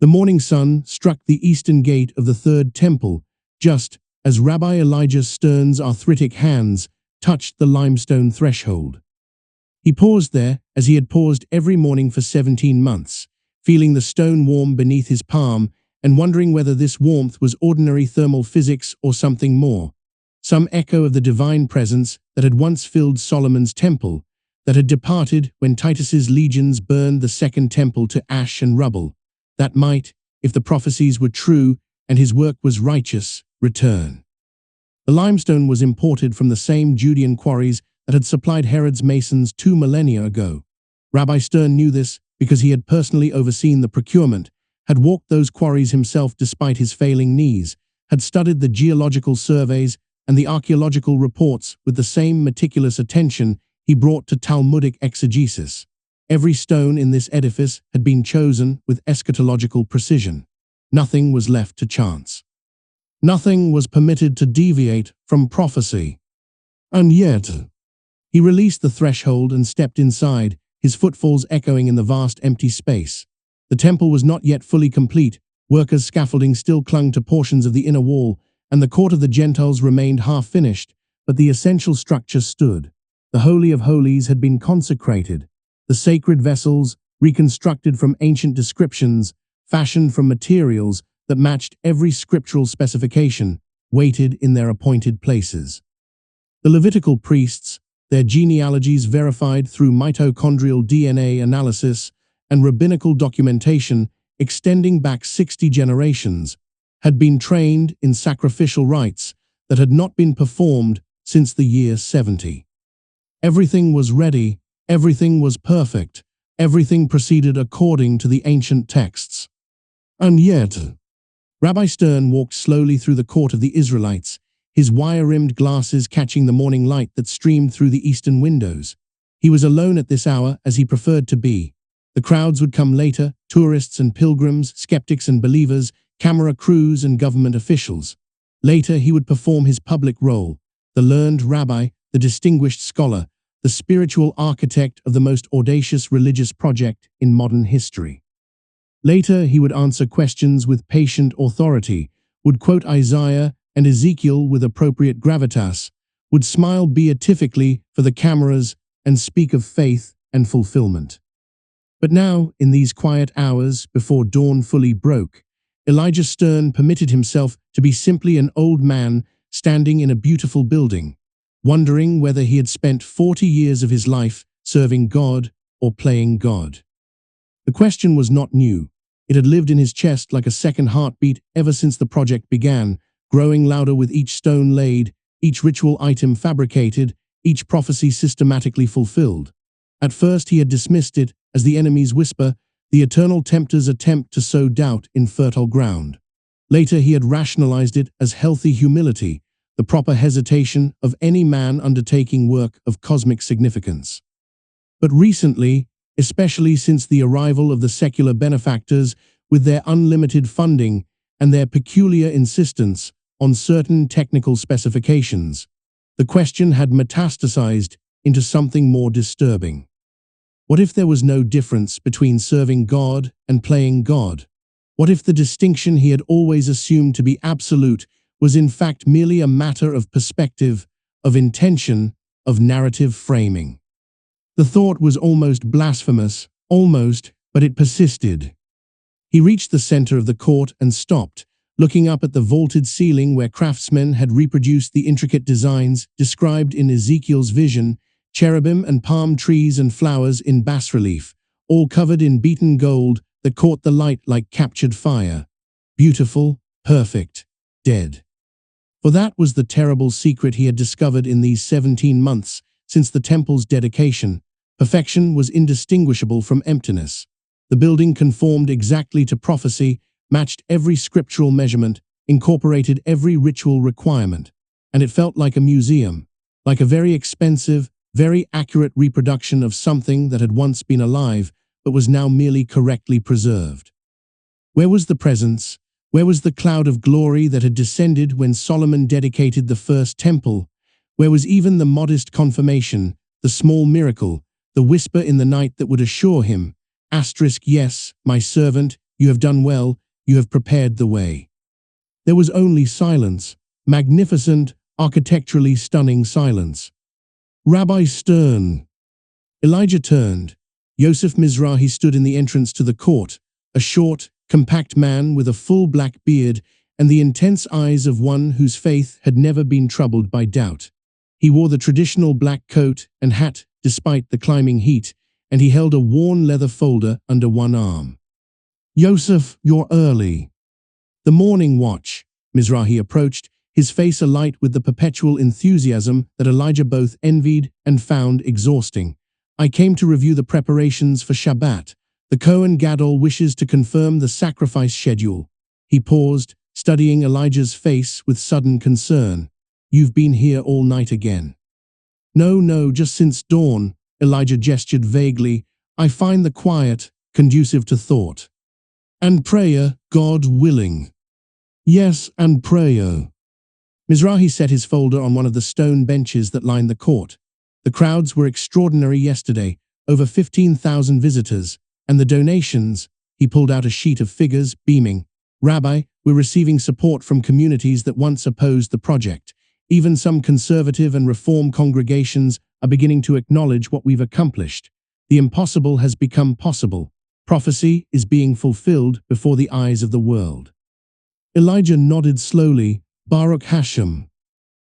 The morning sun struck the eastern gate of the third temple, just as Rabbi Elijah Stern's arthritic hands touched the limestone threshold. He paused there, as he had paused every morning for 17 months, feeling the stone warm beneath his palm and wondering whether this warmth was ordinary thermal physics or something more, some echo of the divine presence that had once filled Solomon's temple, that had departed when Titus's legions burned the second temple to ash and rubble, that might, if the prophecies were true and his work was righteous, return. The limestone was imported from the same Judean quarries that had supplied Herod's masons 2 millennia ago. Rabbi Stern knew this because he had personally overseen the procurement, had walked those quarries himself despite his failing knees, had studied the geological surveys and the archaeological reports with the same meticulous attention he brought to Talmudic exegesis. Every stone in this edifice had been chosen with eschatological precision. Nothing was left to chance. Nothing was permitted to deviate from prophecy. And yet, he released the threshold and stepped inside, his footfalls echoing in the vast empty space. The temple was not yet fully complete, workers' scaffolding still clung to portions of the inner wall, and the court of the Gentiles remained half-finished, but the essential structure stood. The Holy of Holies had been consecrated. The sacred vessels, reconstructed from ancient descriptions, fashioned from materials that matched every scriptural specification, waited in their appointed places. The Levitical priests, their genealogies verified through mitochondrial DNA analysis and rabbinical documentation extending back 60 generations, had been trained in sacrificial rites that had not been performed since the year 70. Everything was ready, everything was perfect, everything proceeded according to the ancient texts. And yet, Rabbi Stern walked slowly through the court of the Israelites, his wire-rimmed glasses catching the morning light that streamed through the eastern windows. He was alone at this hour, as he preferred to be. The crowds would come later, tourists and pilgrims, skeptics and believers, camera crews and government officials. Later he would perform his public role, the learned rabbi, the distinguished scholar, the spiritual architect of the most audacious religious project in modern history. Later he would answer questions with patient authority, would quote Isaiah and Ezekiel with appropriate gravitas, would smile beatifically for the cameras and speak of faith and fulfillment. But now, in these quiet hours before dawn fully broke, Elijah Stern permitted himself to be simply an old man standing in a beautiful building, wondering whether he had spent 40 years of his life serving God or playing God. The question was not new. It had lived in his chest like a second heartbeat ever since the project began, growing louder with each stone laid, each ritual item fabricated, each prophecy systematically fulfilled. At first he had dismissed it as the enemy's whisper, the eternal tempter's attempt to sow doubt in fertile ground. Later he had rationalized it as healthy humility, the proper hesitation of any man undertaking work of cosmic significance. But recently, especially since the arrival of the secular benefactors with their unlimited funding and their peculiar insistence on certain technical specifications, the question had metastasized into something more disturbing. What if there was no difference between serving God and playing God? What if the distinction he had always assumed to be absolute was in fact merely a matter of perspective, of intention, of narrative framing? The thought was almost blasphemous, but it persisted. He reached the center of the court and stopped, looking up at the vaulted ceiling where craftsmen had reproduced the intricate designs described in Ezekiel's vision, cherubim and palm trees and flowers in bas-relief, all covered in beaten gold that caught the light like captured fire. Beautiful, perfect, dead. For that was the terrible secret he had discovered in these 17 months since the temple's dedication. Perfection was indistinguishable from emptiness. The building conformed exactly to prophecy, matched every scriptural measurement, incorporated every ritual requirement, and it felt like a museum, like a very expensive, very accurate reproduction of something that had once been alive but was now merely correctly preserved. Where was the presence? Where was the cloud of glory that had descended when Solomon dedicated the first temple? Where was even the modest confirmation, the small miracle, the whisper in the night that would assure him, *Yes, my servant, You have done well, you have prepared the way." There was only silence, magnificent, architecturally stunning silence. "Rabbi Stern." Elijah turned. Yosef Mizrahi stood in the entrance to the court, a short, compact man with a full black beard and the intense eyes of one whose faith had never been troubled by doubt. He wore the traditional black coat and hat despite the climbing heat, and he held a worn leather folder under one arm. "Yosef, you're early." "The morning watch." Mizrahi approached, his face alight with the perpetual enthusiasm that Elijah both envied and found exhausting. "I came to review the preparations for Shabbat. The Kohen Gadol wishes to confirm the sacrifice schedule." He paused, studying Elijah's face with sudden concern. "You've been here all night again?" No, just since dawn," Elijah gestured vaguely. "I find the quiet conducive to thought." "And prayer, God willing." "Yes, and prayer." Mizrahi set his folder on one of the stone benches that lined the court. The crowds were extraordinary yesterday, over 15,000 visitors, and the donations. He pulled out a sheet of figures, beaming. "Rabbi, we're receiving support from communities that once opposed the project. Even some conservative and reform congregations are beginning to acknowledge what we've accomplished. The impossible has become possible. Prophecy is being fulfilled before the eyes of the world." Elijah nodded slowly. "Baruch Hashem."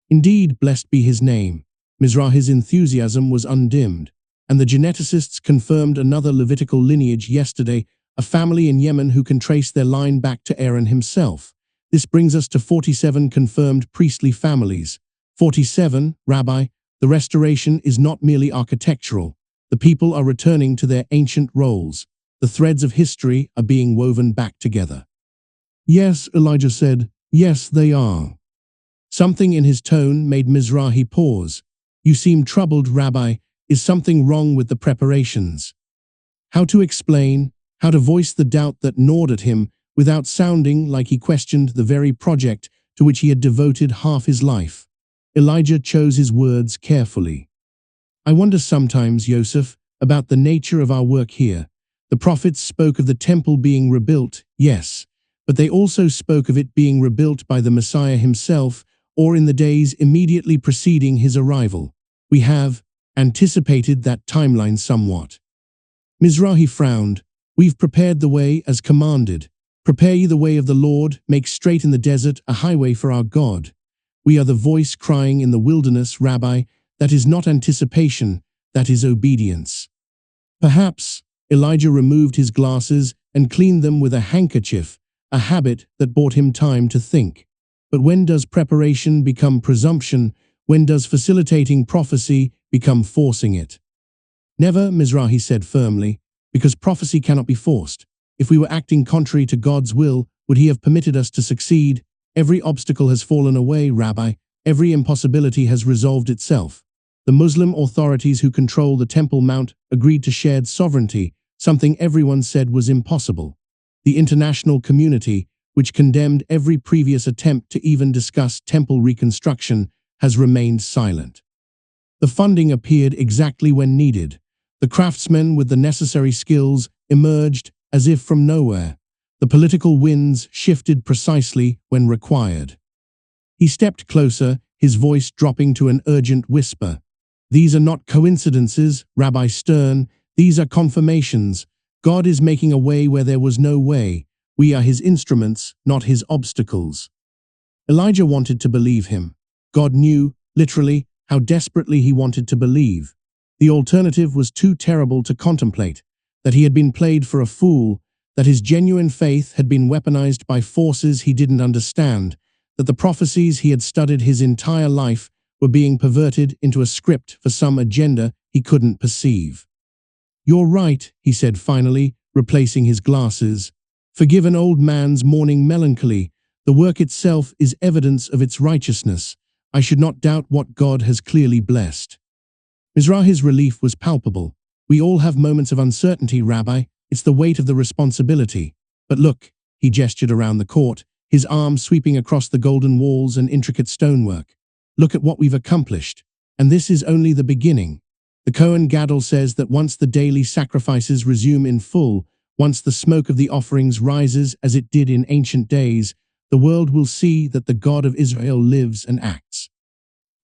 Indeed, blessed be his name. Mizrahi's enthusiasm was undimmed, and the geneticists confirmed another Levitical lineage yesterday, a family in Yemen who can trace their line back to Aaron himself. This brings us to 47 confirmed priestly families. 47, Rabbi, the restoration is not merely architectural. The people are returning to their ancient roles. The threads of history are being woven back together. "Yes," Elijah said, "yes, they are." Something in his tone made Mizrahi pause. "You seem troubled, Rabbi. Is something wrong with the preparations?" How to explain, how to voice the doubt that gnawed at him without sounding like he questioned the very project to which he had devoted half his life. Elijah chose his words carefully. "I wonder sometimes, Yosef, about the nature of our work here. The prophets spoke of the temple being rebuilt, yes, but they also spoke of it being rebuilt by the Messiah himself or in the days immediately preceding his arrival. We have anticipated that timeline somewhat." Mizrahi frowned. "We've prepared the way as commanded. Prepare ye the way of the Lord, make straight in the desert a highway for our God." We are the voice crying in the wilderness, Rabbi. That is not anticipation, that is obedience. Perhaps. Elijah removed his glasses and cleaned them with a handkerchief, a habit that bought him time to think. But when does preparation become presumption? When does facilitating prophecy become forcing it? "Never," Mizrahi said firmly, "because prophecy cannot be forced. If we were acting contrary to God's will, would he have permitted us to succeed? Every obstacle has fallen away, Rabbi. Every impossibility has resolved itself. The Muslim authorities who control the Temple Mount agreed to shared sovereignty, something everyone said was impossible. The international community, which condemned every previous attempt to even discuss temple reconstruction, has remained silent. The funding appeared exactly when needed. The craftsmen with the necessary skills emerged as if from nowhere. The political winds shifted precisely when required." He stepped closer, his voice dropping to an urgent whisper. "These are not coincidences, Rabbi Stern. These are confirmations. God is making a way where there was no way. We are his instruments, not his obstacles." Elijah wanted to believe him. God knew, literally, how desperately he wanted to believe. The alternative was too terrible to contemplate. That he had been played for a fool, that his genuine faith had been weaponized by forces he didn't understand, that the prophecies he had studied his entire life were being perverted into a script for some agenda he couldn't perceive. "You're right," he said finally, replacing his glasses. "Forgive an old man's morning melancholy. The work itself is evidence of its righteousness. I should not doubt what God has clearly blessed." Mizrahi's relief was palpable. "We all have moments of uncertainty, Rabbi. It's the weight of the responsibility. But look," he gestured around the court, his arm sweeping across the golden walls and intricate stonework. "Look at what we've accomplished. And this is only the beginning. The Kohen Gadol says that once the daily sacrifices resume in full, Once the smoke of the offerings rises as it did in ancient days, the world will see that the God of Israel lives and acts.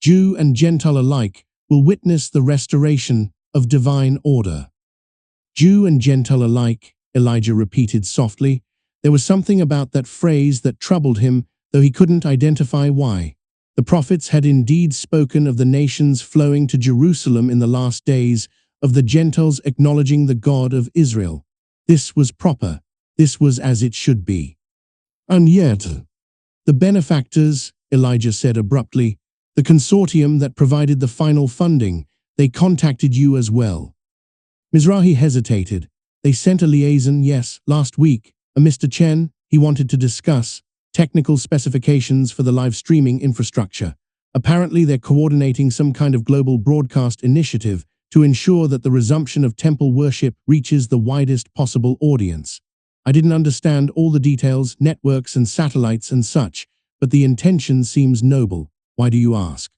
Jew and Gentile alike will witness the restoration of divine order. Jew and Gentile alike, Elijah repeated softly. There was something about that phrase that troubled him, though he couldn't identify why. The prophets had indeed spoken of the nations flowing to Jerusalem in the last days, of the Gentiles acknowledging the God of Israel. This was proper. This was as it should be. And yet, the benefactors, Elijah said abruptly, the consortium that provided the final funding, they contacted you as well. Mizrahi hesitated. They sent a liaison, yes, last week. A Mr. Chen, he wanted to discuss technical specifications for the live streaming infrastructure. Apparently they're coordinating some kind of global broadcast initiative to ensure that the resumption of temple worship reaches the widest possible audience. I didn't understand all the details, networks and satellites and such, but the intention seems noble. Why do you ask?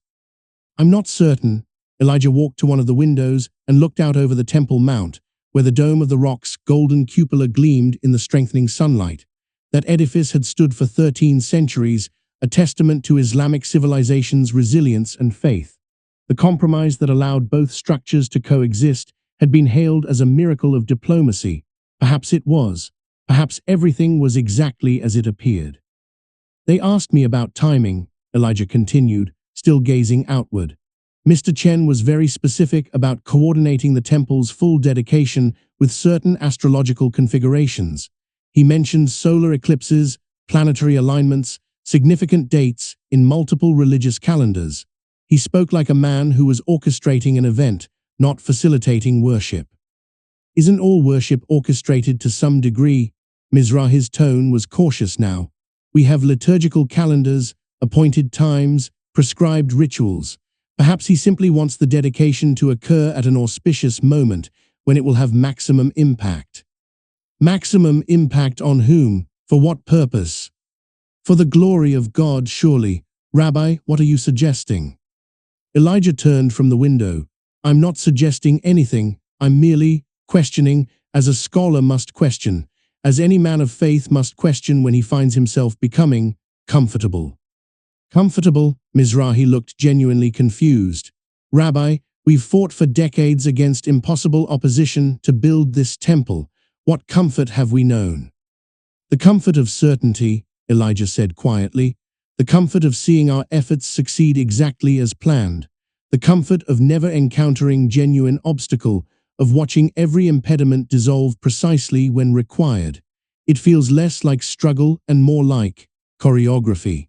I'm not certain. Elijah walked to one of the windows and looked out over the Temple Mount, where the dome of the rock's golden cupola gleamed in the strengthening sunlight. That edifice had stood for 13 centuries, a testament to Islamic civilization's resilience and faith. The compromise that allowed both structures to coexist had been hailed as a miracle of diplomacy. Perhaps it was. Perhaps everything was exactly as it appeared. They asked me about timing, Elijah continued, still gazing outward. Mr. Chen was very specific about coordinating the temple's full dedication with certain astrological configurations. He mentioned solar eclipses, planetary alignments, significant dates in multiple religious calendars. He spoke like a man who was orchestrating an event, not facilitating worship. Isn't all worship orchestrated to some degree? Mizrahi's tone was cautious now. We have liturgical calendars, appointed times, prescribed rituals. Perhaps he simply wants the dedication to occur at an auspicious moment when it will have maximum impact. Maximum impact on whom? For what purpose? For the glory of God, surely. Rabbi, what are you suggesting? Elijah turned from the window. I'm not suggesting anything. I'm merely questioning, as a scholar must question, as any man of faith must question when he finds himself becoming comfortable. Comfortable? Mizrahi looked genuinely confused. Rabbi, we've fought for decades against impossible opposition to build this temple. What comfort have we known? The comfort of certainty, Elijah said quietly. The comfort of seeing our efforts succeed exactly as planned. The comfort of never encountering genuine obstacle, of watching every impediment dissolve precisely when required. It feels less like struggle and more like choreography.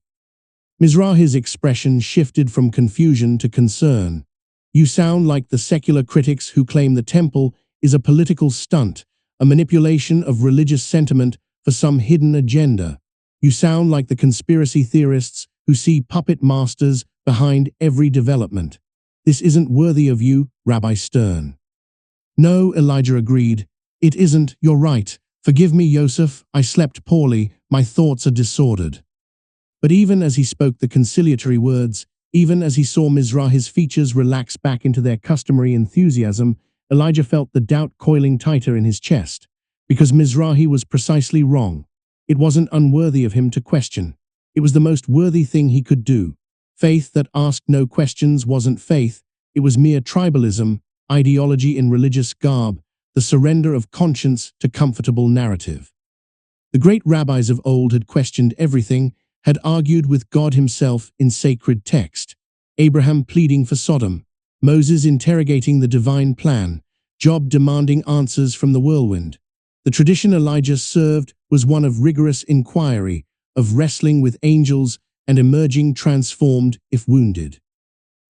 Mizrahi's expression shifted from confusion to concern. You sound like the secular critics who claim the temple is a political stunt, a manipulation of religious sentiment for some hidden agenda. You sound like the conspiracy theorists who see puppet masters behind every development. This isn't worthy of you, Rabbi Stern. No, Elijah agreed. It isn't, you're right. Forgive me, Yosef, I slept poorly, my thoughts are disordered. But even as he spoke the conciliatory words, even as he saw Mizrahi's features relax back into their customary enthusiasm, Elijah felt the doubt coiling tighter in his chest. Because Mizrahi was precisely wrong. It wasn't unworthy of him to question. It was the most worthy thing he could do. Faith that asked no questions wasn't faith, it was mere tribalism, ideology in religious garb, the surrender of conscience to comfortable narrative. The great rabbis of old had questioned everything, had argued with God himself in sacred text. Abraham pleading for Sodom, Moses interrogating the divine plan, Job demanding answers from the whirlwind. The tradition Elijah served was one of rigorous inquiry, of wrestling with angels and emerging transformed if wounded.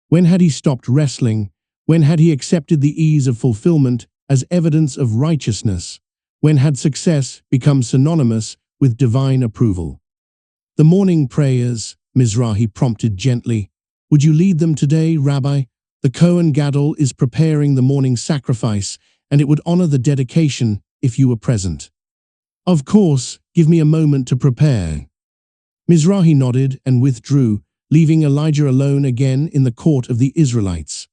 When had he stopped wrestling? When had he accepted the ease of fulfillment as evidence of righteousness? When had success become synonymous with divine approval? The morning prayers, Mizrahi prompted gently. Would you lead them today, Rabbi? The Kohen Gadol is preparing the morning sacrifice, and it would honor the dedication if you were present. Of course, give me a moment to prepare. Mizrahi nodded and withdrew, leaving Elijah alone again in the court of the Israelites.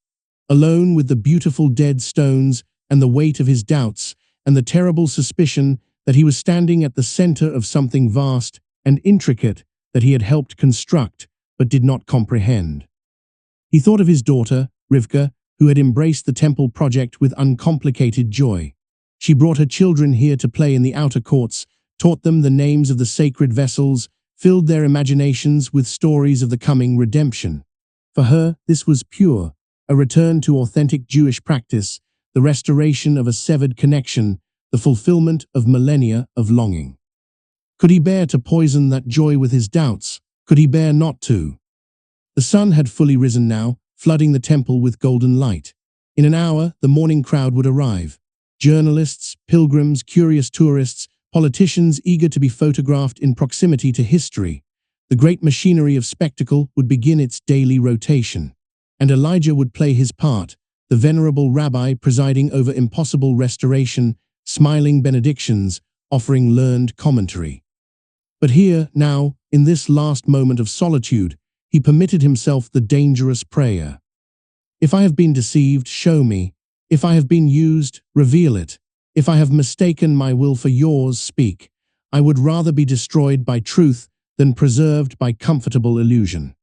Alone with the beautiful dead stones and the weight of his doubts, and and the terrible suspicion that he was standing at the center of something vast and intricate that he had helped construct but did not comprehend. He thought of his daughter, Rivka, who had embraced the temple project with uncomplicated joy. She brought her children here to play in the outer courts, taught them the names of the sacred vessels, filled their imaginations with stories of the coming redemption. For her, this was pure, a return to authentic Jewish practice, the restoration of a severed connection, the fulfillment of millennia of longing. Could he bear to poison that joy with his doubts? Could he bear not to? The sun had fully risen now, flooding the temple with golden light. In an hour, the morning crowd would arrive. Journalists, pilgrims, curious tourists, politicians eager to be photographed in proximity to history. The great machinery of spectacle would begin its daily rotation. And Elijah would play his part, the venerable rabbi presiding over impossible restoration, smiling benedictions, offering learned commentary. But here, now, in this last moment of solitude, he permitted himself the dangerous prayer. If I have been deceived, show me. If I have been used, reveal it. If I have mistaken my will for yours, speak. I would rather be destroyed by truth than preserved by comfortable illusion.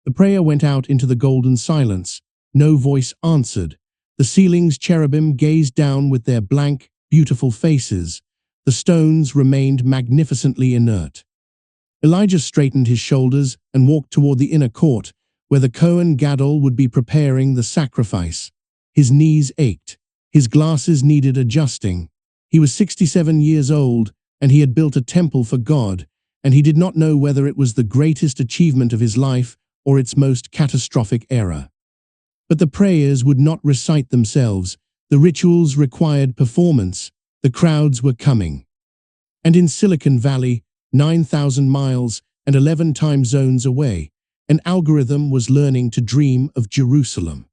The prayer went out into the golden silence. No voice answered. The ceiling's cherubim gazed down with their blank, beautiful faces. The stones remained magnificently inert. Elijah straightened his shoulders and walked toward the inner court, where the Kohen Gadol would be preparing the sacrifice. His knees ached. His glasses needed adjusting. He was 67 years old, and he had built a temple for God, and he did not know whether it was the greatest achievement of his life or its most catastrophic error. But the prayers would not recite themselves. The rituals required performance. The crowds were coming. And in Silicon Valley, 9,000 miles and 11 time zones away, an algorithm was learning to dream of Jerusalem.